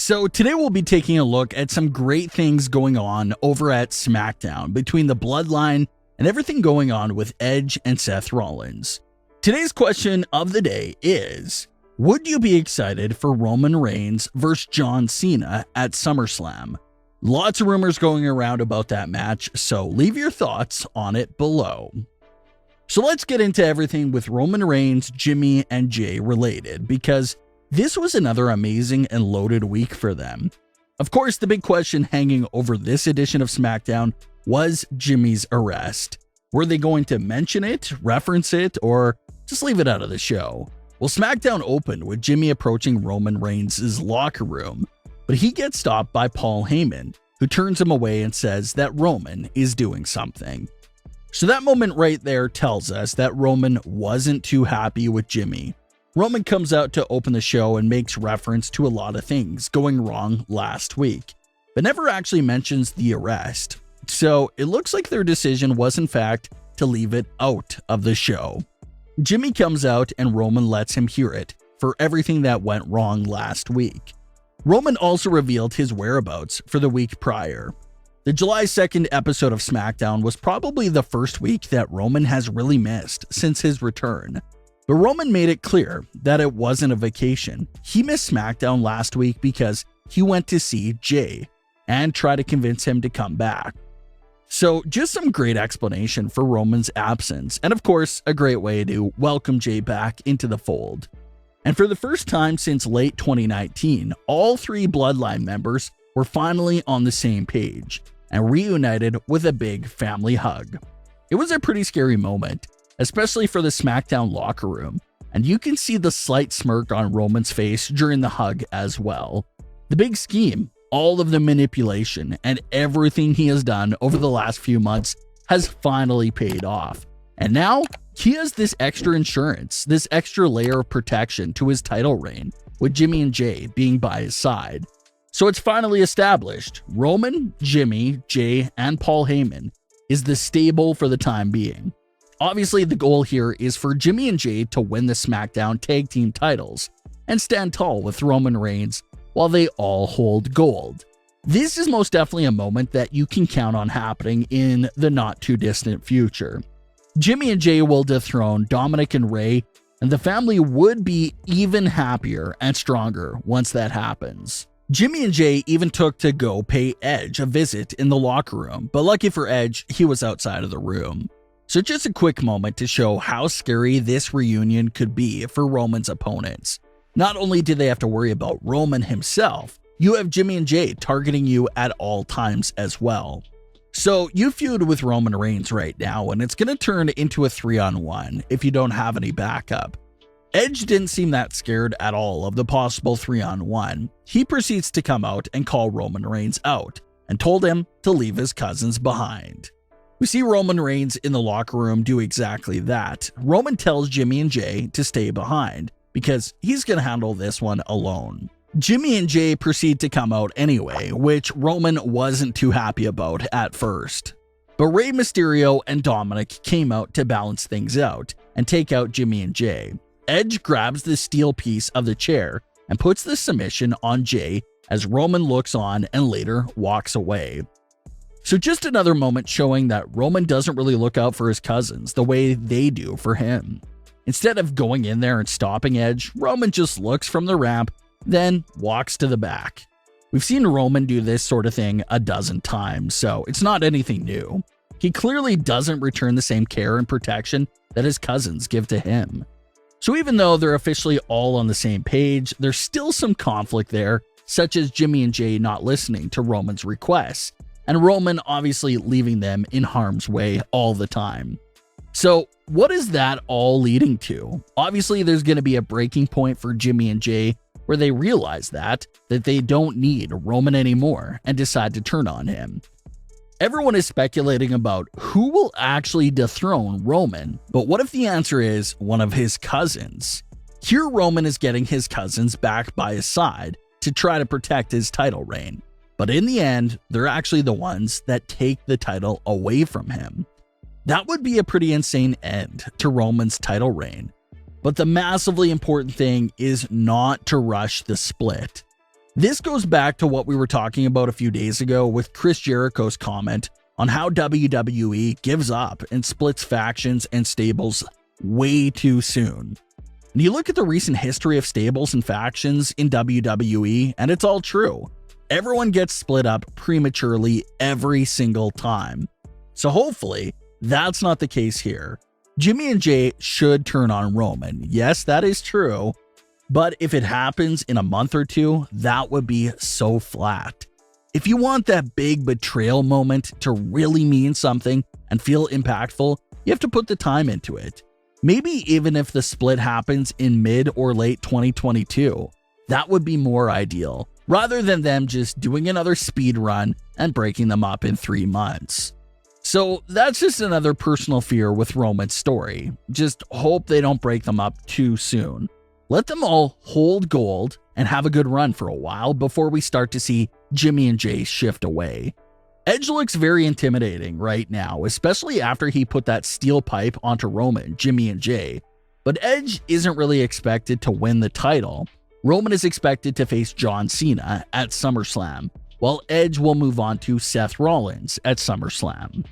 So today we'll be taking a look at some great things going on over at SmackDown between the Bloodline and everything going on with Edge and Seth Rollins. Today's question of the day is, would you be excited for Roman Reigns versus John Cena at SummerSlam? Lots of rumors going around about that match, so leave your thoughts on it below. So let's get into everything with Roman Reigns, Jimmy, and Jey related, because this was another amazing and loaded week for them. Of course, the big question hanging over this edition of SmackDown was Jimmy's arrest. Were they going to mention it, reference it, or just leave it out of the show? Well, SmackDown opened with Jimmy approaching Roman Reigns' locker room, but he gets stopped by Paul Heyman, who turns him away and says that Roman is doing something. So that moment right there tells us that Roman wasn't too happy with Jimmy. Roman comes out to open the show and makes reference to a lot of things going wrong last week, but never actually mentions the arrest. So it looks like their decision was in fact to leave it out of the show. Jimmy comes out and Roman lets him hear it for everything that went wrong last week. Roman also revealed his whereabouts for the week prior. The July 2nd episode of SmackDown was probably the first week that Roman has really missed since his return. But Roman made it clear that it wasn't a vacation. He missed SmackDown last week because he went to see Jey and try to convince him to come back. So just some great explanation for Roman's absence, and of course, a great way to welcome Jey back into the fold. And for the first time since late 2019, all three Bloodline members were finally on the same page and reunited with a big family hug. It was a pretty scary moment, especially for the SmackDown locker room, and you can see the slight smirk on Roman's face during the hug as well. The big scheme, all of the manipulation, and everything he has done over the last few months has finally paid off. And now, he has this extra insurance, this extra layer of protection to his title reign, with Jimmy and Jey being by his side. So it's finally established, Roman, Jimmy, Jey, and Paul Heyman is the stable for the time being. Obviously, the goal here is for Jimmy and Jey to win the SmackDown Tag Team titles and stand tall with Roman Reigns while they all hold gold. This is most definitely a moment that you can count on happening in the not too distant future. Jimmy and Jey will dethrone Dominic and Rey, and the family would be even happier and stronger once that happens. Jimmy and Jey even took to go pay Edge a visit in the locker room, but lucky for Edge, he was outside of the room. So just a quick moment to show how scary this reunion could be for Roman's opponents. Not only do they have to worry about Roman himself, you have Jimmy and Jey targeting you at all times as well. So you feud with Roman Reigns right now, and it's going to turn into a 3-on-1 if you don't have any backup. Edge didn't seem that scared at all of the possible 3-on-1. He proceeds to come out and call Roman Reigns out and told him to leave his cousins behind. We see Roman Reigns in the locker room do exactly that. Roman tells Jimmy and Jey to stay behind because he's going to handle this one alone. Jimmy and Jey proceed to come out anyway, which Roman wasn't too happy about at first. But Rey Mysterio and Dominic came out to balance things out and take out Jimmy and Jey. Edge grabs the steel piece of the chair and puts the submission on Jey as Roman looks on and later walks away. So just another moment showing that Roman doesn't really look out for his cousins the way they do for him. Instead of going in there and stopping Edge, Roman just looks from the ramp, then walks to the back. We've seen Roman do this sort of thing a dozen times, so it's not anything new. He clearly doesn't return the same care and protection that his cousins give to him. So even though they're officially all on the same page, there's still some conflict there, such as Jimmy and Jey not listening to Roman's requests, and Roman obviously leaving them in harm's way all the time. So what is that all leading to? Obviously, there's going to be a breaking point for Jimmy and Jey where they realize that they don't need Roman anymore and decide to turn on him. Everyone is speculating about who will actually dethrone Roman, but what if the answer is one of his cousins? Here Roman is getting his cousins back by his side to try to protect his title reign. But in the end, they're actually the ones that take the title away from him. That would be a pretty insane end to Roman's title reign. But the massively important thing is not to rush the split. This goes back to what we were talking about a few days ago with Chris Jericho's comment on how WWE gives up and splits factions and stables way too soon. And you look at the recent history of stables and factions in WWE, and it's all true. Everyone gets split up prematurely every single time. So hopefully, that's not the case here. Jimmy and Jey should turn on Roman. Yes, that is true. But if it happens in a month or two, that would be so flat. If you want that big betrayal moment to really mean something and feel impactful, you have to put the time into it. Maybe even if the split happens in mid or late 2022, that would be more ideal, rather than them just doing another speed run and breaking them up in 3 months. So that's just another personal fear with Roman's story. Just hope they don't break them up too soon. Let them all hold gold and have a good run for a while before we start to see Jimmy and Jey shift away. Edge looks very intimidating right now, especially after he put that steel pipe onto Roman, Jimmy, and Jey. But Edge isn't really expected to win the title. Roman is expected to face John Cena at SummerSlam, while Edge will move on to Seth Rollins at SummerSlam.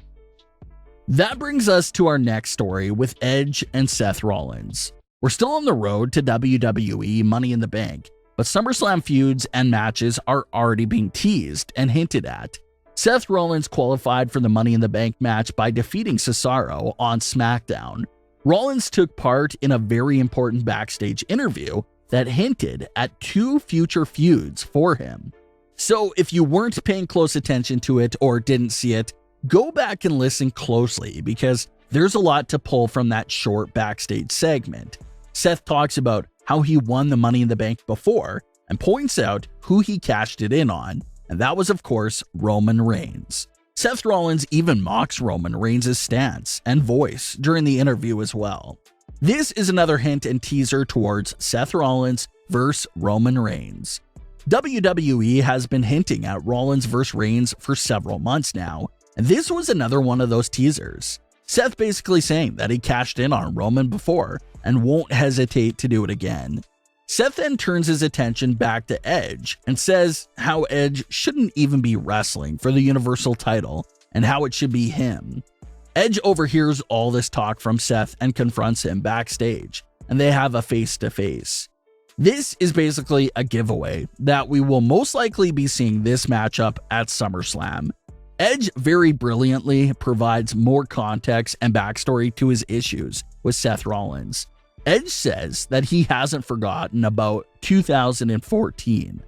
That brings us to our next story with Edge and Seth Rollins. We're still on the road to WWE Money in the Bank, but SummerSlam feuds and matches are already being teased and hinted at. Seth Rollins qualified for the Money in the Bank match by defeating Cesaro on SmackDown. Rollins took part in a very important backstage interview that hinted at 2 future feuds for him. So if you weren't paying close attention to it or didn't see it, go back and listen closely because there's a lot to pull from that short backstage segment. Seth talks about how he won the Money in the Bank before and points out who he cashed it in on, and that was of course Roman Reigns. Seth Rollins even mocks Roman Reigns' stance and voice during the interview as well. This is another hint and teaser towards Seth Rollins vs. Roman Reigns. WWE has been hinting at Rollins vs. Reigns for several months now, and this was another one of those teasers. Seth basically saying that he cashed in on Roman before and won't hesitate to do it again. Seth then turns his attention back to Edge and says how Edge shouldn't even be wrestling for the Universal title and how it should be him. Edge overhears all this talk from Seth and confronts him backstage, and they have a face-to-face. This is basically a giveaway that we will most likely be seeing this matchup at SummerSlam. Edge very brilliantly provides more context and backstory to his issues with Seth Rollins. Edge says that he hasn't forgotten about 2014.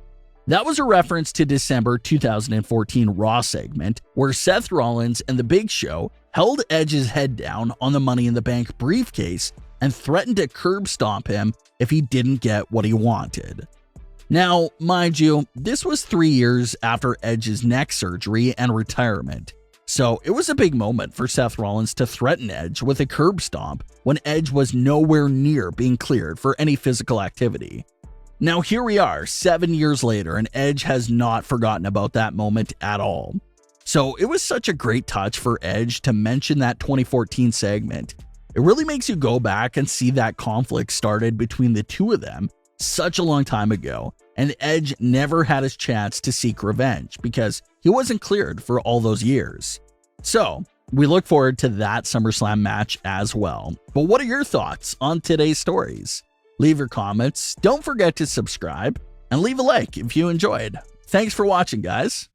That was a reference to December 2014 Raw segment where Seth Rollins and The Big Show held Edge's head down on the Money in the Bank briefcase and threatened to curb stomp him if he didn't get what he wanted. Now, mind you, this was 3 years after Edge's neck surgery and retirement, so it was a big moment for Seth Rollins to threaten Edge with a curb stomp when Edge was nowhere near being cleared for any physical activity. Now here we are 7 years later and Edge has not forgotten about that moment at all. So it was such a great touch for Edge to mention that 2014 segment. It really makes you go back and see that conflict started between the two of them such a long time ago, and Edge never had his chance to seek revenge because he wasn't cleared for all those years. So we look forward to that SummerSlam match as well. But what are your thoughts on today's stories? Leave your comments, don't forget to subscribe, and leave a like if you enjoyed. Thanks for watching, guys.